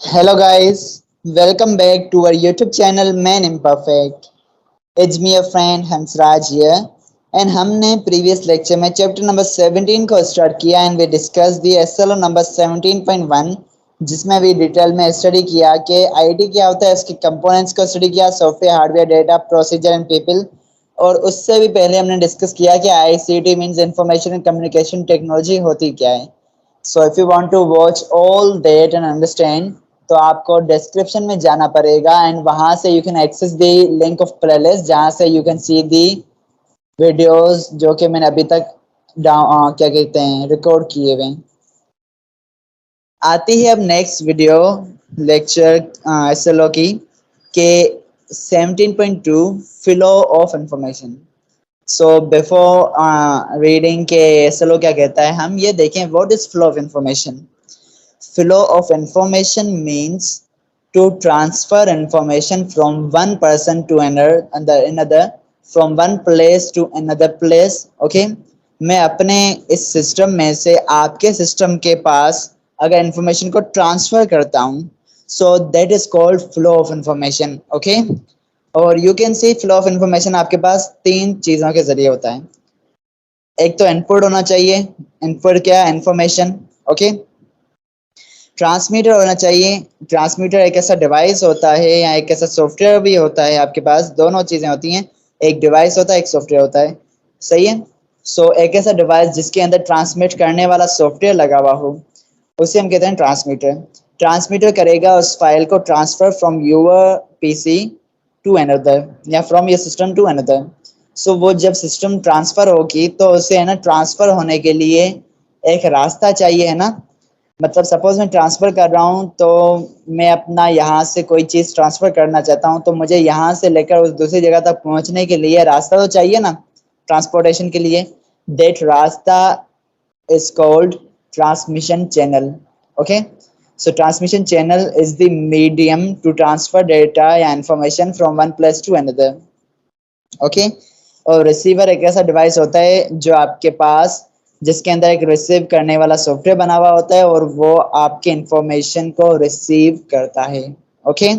Hello guys, welcome back to our YouTube channel Man Imperfect. It's me your friend Hansraj here and हमने previous lecture में chapter number 17 को start किया and we discussed the SLO number 17.1 जिसमें भी detail में study किया कि IT क्या होता है, उसके कंपोनेंट्स को स्टडी किया, software hardware data procedure and people. और उससे भी पहले हमने डिस्कस किया कि ICT means information and communication technology होती क्या है। So if you want to watch all that and understand तो आपको डिस्क्रिप्शन में जाना पड़ेगा एंड वहां से you can access the link of playlist जहां से you can see the videos जो कि मैंने अभी तक क्या कहते हैं रिकॉर्ड किए हुए। आती है अब नेक्स्ट वीडियो लेक्चर एसएलओ की के 17.2 flow of information. So before reading के एसएलओ क्या कहता है हम ये देखें what is flow of information. Flow of information means to transfer information from one person to another from one place to another place. Okay, मैं अपने इस सिस्टम में से आपके सिस्टम के पास अगर इंफॉर्मेशन को ट्रांसफर करता हूँ so that is called flow of information. Okay, और you can see flow of information आपके पास तीन चीज़ों के जरिए होता है। एक तो इनपुट होना चाहिए, इनपुट क्या है इंफॉर्मेशन। ओके, ट्रांसमीटर होना चाहिए, ट्रांसमीटर एक ऐसा डिवाइस होता है या एक ऐसा सॉफ्टवेयर भी होता है, आपके पास दोनों चीज़ें होती हैं, एक डिवाइस होता है एक सॉफ्टवेयर होता है। सही है। सो एक ऐसा डिवाइस जिसके अंदर ट्रांसमिट करने वाला सॉफ्टवेयर लगा हुआ हो उसे हम कहते हैं ट्रांसमीटर। ट्रांसमीटर करेगा उस फाइल को transfer from your PC to another या from your system to another. So वो जब सिस्टम ट्रांसफर होगी तो उसे है ना ट्रांसफर होने के लिए एक रास्ता चाहिए, है ना। मतलब सपोज मैं ट्रांसफ़र कर रहा हूँ तो मैं अपना यहाँ से कोई चीज़ ट्रांसफ़र करना चाहता हूँ तो मुझे यहाँ से लेकर उस दूसरी जगह तक पहुँचने के लिए रास्ता तो चाहिए ना ट्रांसपोर्टेशन के लिए। दैट रास्ता is called transmission channel. Okay, so transmission channel is the medium to transfer data या information from one place to another. Okay, और रिसीवर एक ऐसा डिवाइस होता है जो आपके पास जिसके अंदर एक रिसीव करने वाला सॉफ्टवेयर बना हुआ होता है और वो आपके इंफॉर्मेशन को रिसीव करता है। ओके,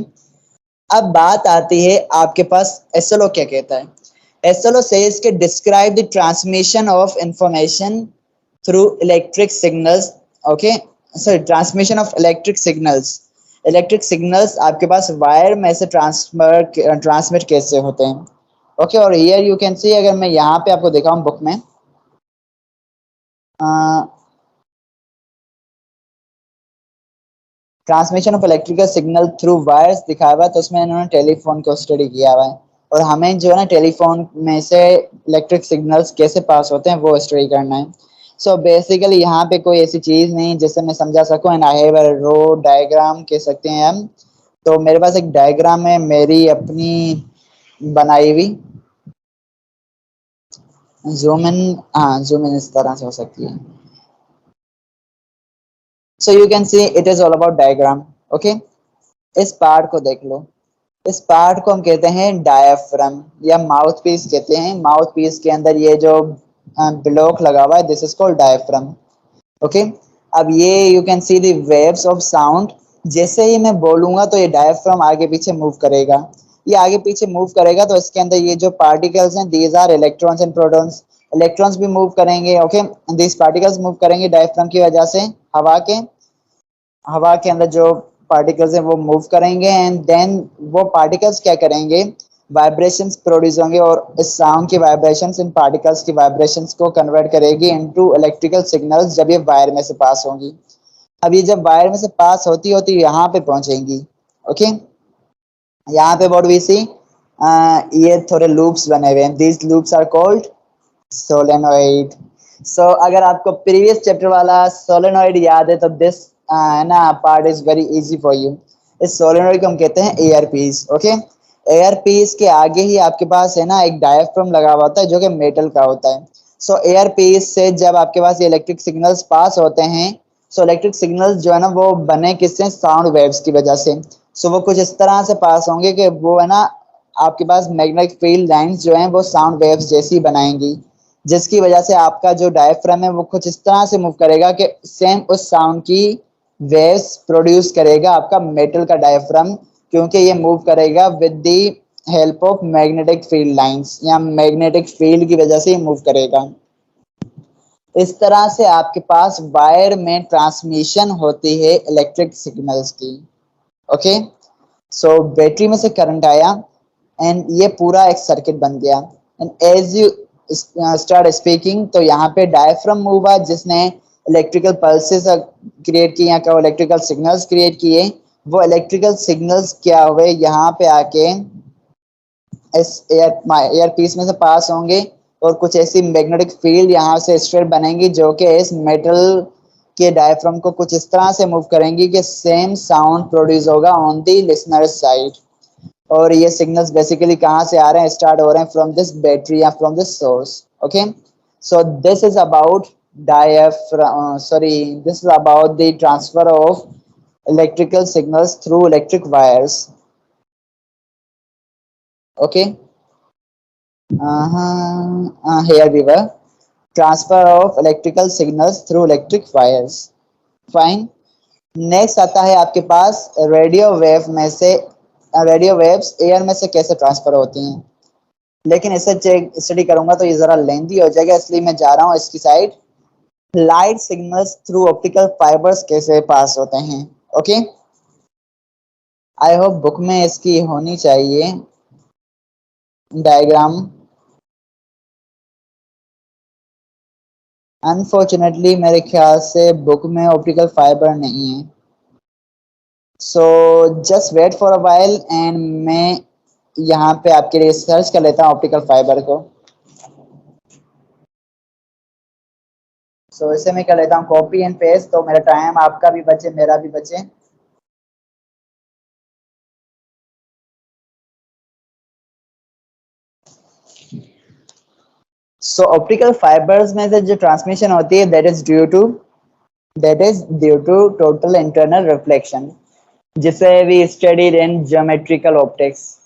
अब बात आती है आपके पास एसएलओ क्या कहता है। एसएलओ सेज के describe the transmission of information through electric signals. Okay, sorry transmission of electric signals. Electric signals आपके पास वायर में से ट्रांसमिट कैसे होते हैं। ओके, और हियर यू कैन सी अगर मैं यहाँ पे आपको दिखाऊं बुक में transmission of electrical signal through wires दिखाया हुआ है तो उसमें इन्होंने टेलीफोन को स्टडी किया हुआ है और हमें जो है ना टेलीफोन में से इलेक्ट्रिक सिग्नल्स कैसे पास होते हैं वो स्टडी करना है। सो बेसिकली यहाँ पे कोई ऐसी चीज़ नहीं जिससे मैं समझा सकूँ and I have a raw diagram कह सकते हैं हम। तो मेरे पास एक डायग्राम है मेरी अपनी बनाई हुई। जूम इन, हाँ जूम इन इस तरह से हो सकती है। So you can see it is all about diagram. Okay, इस पार्ट को देख लो, इस पार्ट को हम कहते हैं डायाफ्राम या माउथ पीस कहते हैं। माउथ पीस के अंदर ये जो ब्लॉक लगा हुआ है this is called diaphragm. Okay, अब ये you can see the waves of sound. जैसे ही मैं बोलूंगा तो ये डायाफ्राम आगे पीछे मूव करेगा। ये आगे पीछे मूव करेगा तो इसके अंदर ये जो पार्टिकल्स हैं these are electrons and protons. Electrons भी मूव करेंगे। ओके, दिस पार्टिकल्स मूव करेंगे डायाफ्राम की वजह से। हवा के अंदर जो पार्टिकल्स हैं वो मूव करेंगे एंड देन वो पार्टिकल्स क्या करेंगे, वाइब्रेशंस प्रोड्यूस होंगे और इस साउंड की वाइब्रेशंस इन पार्टिकल्स की वाइब्रेशंस को कन्वर्ट करेगी इनटू इलेक्ट्रिकल सिग्नल्स जब ये वायर में से पास होंगी। अब ये जब वायर में से पास होती होती यहाँ पे पहुंचेंगी। ओके, यहाँ पे व्हाट वी सी, ये थोड़े लूप्स बने हुए हैं, these loops are called solenoid. So अगर आपको प्रीवियस चैप्टर वाला सोलेनॉइड याद है तो दिस ना part is very easy for you. इस सोलेनॉइड को हम कहते हैं earpiece. Okay, earpiece के आगे ही आपके पास है ना एक डायाफ्राम लगा हुआ होता है जो कि मेटल का होता है। सो एयर पीस से जब आपके पास ये इलेक्ट्रिक सिग्नल्स पास होते हैं सो इलेक्ट्रिक सिग्नल्स जो है ना वो बने किससे, साउंड वेव्स की वजह से। सो वो कुछ इस तरह से पास होंगे कि वो है ना आपके पास मैग्नेटिक फील्ड लाइंस जो हैं वो साउंड वेव्स जैसी बनाएंगी जिसकी वजह से आपका जो डायफ्राम है वो कुछ इस तरह से मूव करेगा कि सेम उस साउंड की वेव्स प्रोड्यूस करेगा आपका मेटल का डायफ्राम, क्योंकि ये मूव करेगा with the help of magnetic field lines या मैग्नेटिक फील्ड की वजह से ये मूव करेगा। इस तरह से आपके पास वायर में ट्रांसमिशन होती है इलेक्ट्रिक सिग्नल्स की। ओके, सो बैटरी में से करंट आया एंड ये पूरा एक सर्किट बन गया। And as you start speaking, तो यहाँ पे डायफ्राम मूव हुआ जिसने इलेक्ट्रिकल पल्सेस क्रिएट किए या इलेक्ट्रिकल सिग्नल्स क्रिएट किए। वो इलेक्ट्रिकल सिग्नल्स क्या हुए, यहाँ पे आके इस एयर पीस में से पास होंगे और कुछ ऐसी मैग्नेटिक फील्ड यहाँ से स्ट्रेट बनेंगी जो कि इस मेटल के डायफ्राम को कुछ इस तरह से मूव करेंगी कि सेम साउंड प्रोड्यूस होगा ऑन दी लिसनर साइड। और ये सिग्नल्स बेसिकली कहाँ से आ रहे हैं, स्टार्ट हो रहे हैं फ्रॉम दिस बैटरी या from this source. Okay, so this is about this is about the transfer of electrical signals through electric wires. Okay, here we were, transfer of electrical signals through electric wires. Fine. Next आता है आपके पास radio wave में से, radio waves air में से कैसे transfer होती हैं। लेकिन इसे स्टडी करूंगा तो ये जरा लेंथी हो जाएगा, इसलिए मैं जा रहा हूँ इसकी side. Light signals through optical fibres कैसे पास होते हैं। ओके, आई होप बुक में इसकी होनी चाहिए डायग्राम। अनफॉर्चुनेटली मेरे ख्याल से बुक में ऑप्टिकल फाइबर नहीं है। So just wait for a while and मैं यहाँ पे आपके लिए सर्च कर लेता हूँ ऑप्टिकल फाइबर को। सो इसे मैं कर लेता हूँ कॉपी एंड पेस्ट, तो मेरा टाइम आपका भी बचे मेरा भी बचे। सो ऑप्टिकल फाइबर्स में से जो ट्रांसमिशन होती है that is due to total internal reflection, जिसे we studied in geometrical optics.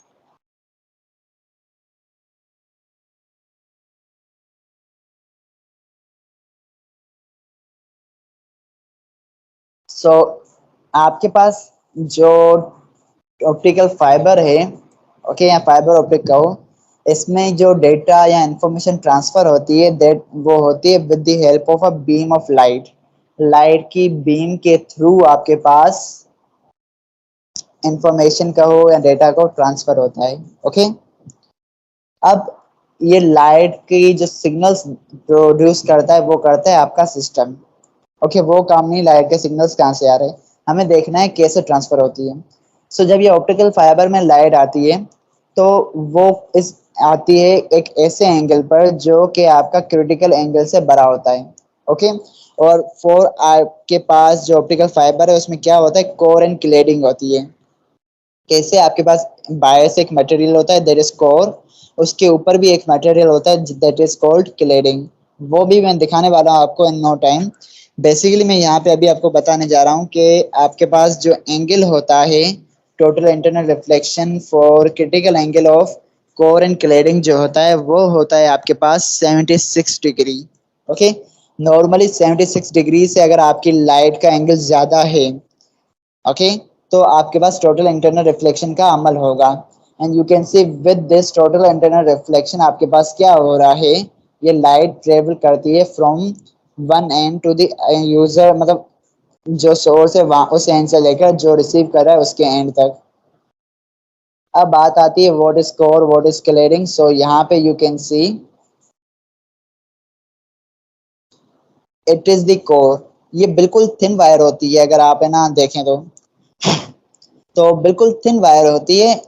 So आपके पास जो ऑप्टिकल फाइबर है, ओके, या फाइबर ऑप्टिक कहो, इसमें जो डेटा या इंफॉर्मेशन ट्रांसफर होती है दैट वो होती है with the help of a beam of light. Light की बीम के थ्रू आपके पास इंफॉर्मेशन का हो या डेटा को ट्रांसफर होता है। ओके, अब ये लाइट की जो सिग्नल्स प्रोड्यूस करता है वो करता है आपका सिस्टम। ओके, वो काम नहीं लाइट के सिग्नल्स कहाँ से आ रहे हैं, हमें देखना है कैसे ट्रांसफर होती है। सो जब ये ऑप्टिकल फाइबर में लाइट आती है तो वो इस आती है एक ऐसे एंगल पर जो कि आपका क्रिटिकल एंगल से बड़ा होता है। ओके, और फॉर आपके पास जो ऑप्टिकल फाइबर है उसमें क्या होता है, कोर एंड क्लेडिंग होती है। कैसे, आपके पास बायस एक मटेरियल होता है दैट इज कोर, उसके ऊपर भी एक मटेरियल होता है दैट इज कॉल्ड क्लेडिंग। वो भी मैं दिखाने वाला हूँ आपको इन नो टाइम। बेसिकली मैं यहाँ पे अभी आपको बताने जा रहा हूँ कि आपके पास जो एंगल होता है total internal reflection for critical angle of core and cladding जो होता है वो होता है आपके पास 76 डिग्री। ओके, नॉर्मली 76 डिग्री से अगर आपकी लाइट का एंगल ज़्यादा है, ओके, तो आपके पास टोटल इंटरनल रिफ्लेक्शन का अमल होगा। And you can C with this total internal reflection आपके पास क्या हो रहा है, ये लाइट ट्रेवल करती है from one end to the user, मतलब जो सोर्स है वहां उस एंड से लेकर जो रिसीव कर रहा है उसके एंड तक। अब बात आती है what is core what is cladding. So यहाँ पे you can see it is the core. ये बिल्कुल थिन वायर होती है, अगर आप है ना देखें तो बिल्कुल थिन वायर होती है।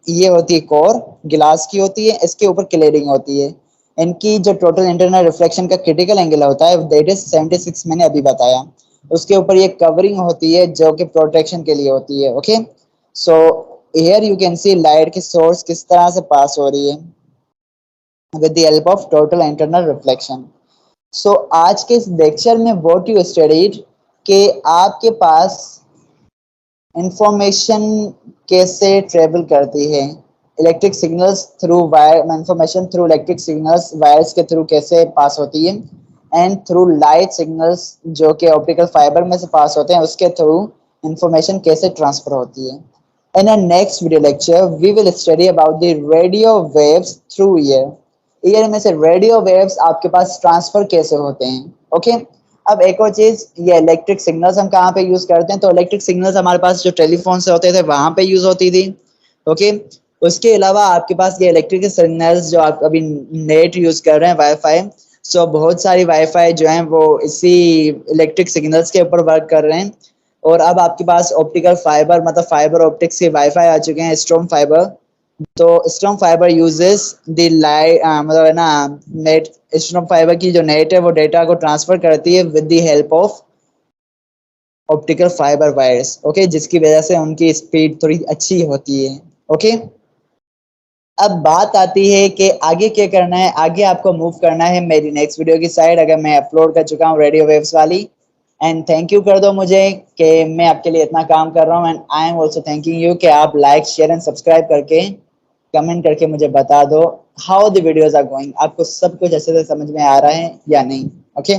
ये होती है कोर, गिलास की होती है, इसके ऊपर क्लेडिंग होती है। इनकी जो टोटल इंटरनल रिफ्लेक्शन का क्रिटिकल एंगल होता है दैट इज 76, मैंने अभी बताया। उसके ऊपर ये कवरिंग होती है जो कि प्रोटेक्शन के लिए होती है। Okay, so here you can see light की सोर्स किस तरह से पास हो रही है with the help of total internal reflection. So आज के इस लेक्चर में व्हाट यू स्टडीड कि आपके पास इंफॉर्मेशन कैसे ट्रेवल करती है, electric signals through wire, information through electric signals wires के थ्रू कैसे पास होती है। एंड थ्रू लाइट सिग्नल्स जो कि ऑप्टिकल फाइबर में से पास होते हैं उसके थ्रू इंफॉर्मेशन कैसे ट्रांसफर होती है. In our next video lecture, we will study about the radio waves through ear. Year में से रेडियो वेव्स आपके पास ट्रांसफर कैसे होते हैं. ओके अब एक और चीज, ये इलेक्ट्रिक सिग्नल्स हम कहाँ पे यूज करते हैं. तो इलेक्ट्रिक सिग्नल्स हमारे पास जो टेलीफोन से होते थे वहां पे यूज होती थी. ओके उसके अलावा आपके पास ये इलेक्ट्रिक सिग्नल्स जो आप अभी नेट यूज कर रहे हैं वाईफाई, सो बहुत सारी वाईफाई जो हैं वो इसी इलेक्ट्रिक सिग्नल्स के ऊपर वर्क कर रहे हैं. और अब आपके पास ऑप्टिकल फाइबर मतलब फाइबर ऑप्टिक्स के वाईफाई आ चुके हैं, स्ट्रॉम फाइबर. तो storm fibre uses the light मतलब है ना नेट. स्ट्रॉम फाइबर की जो नेट है वो डेटा को ट्रांसफर करती है with the help of optical fibre wires. Okay जिसकी वजह से उनकी स्पीड थोड़ी अच्छी होती है. ओके अब बात आती है कि आगे क्या करना है. आगे आपको मूव करना है मेरी नेक्स्ट वीडियो की साइड, अगर मैं अपलोड कर चुका हूँ रेडियो वेव्स वाली. एंड थैंक यू कर दो मुझे कि मैं आपके लिए इतना काम कर रहा हूँ. And I am also thanking you कि आप लाइक शेयर एंड सब्सक्राइब करके कमेंट करके मुझे बता दो how the videos are going. आपको सब कुछ अच्छे से समझ में आ रहा है या नहीं. ओके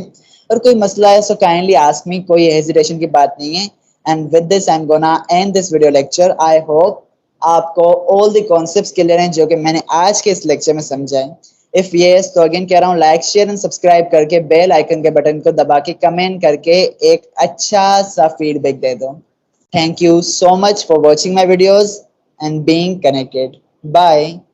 और कोई मसला है सो काइंडली आस्क मी, कोई हेजिटेशन की बात नहीं है. And with this I am gonna and this video lecture. I hope आपको ऑल द कॉन्सेप्ट्स क्लियर हैं जो कि मैंने आज के इस लेक्चर में समझा है. इफ यस तो अगेन कह रहा हूँ लाइक शेयर एंड सब्सक्राइब करके बेल आइकन के बटन को दबा के कमेंट करके एक अच्छा सा फीडबैक दे दो. Thank you so much for watching my videos and being connected. Bye.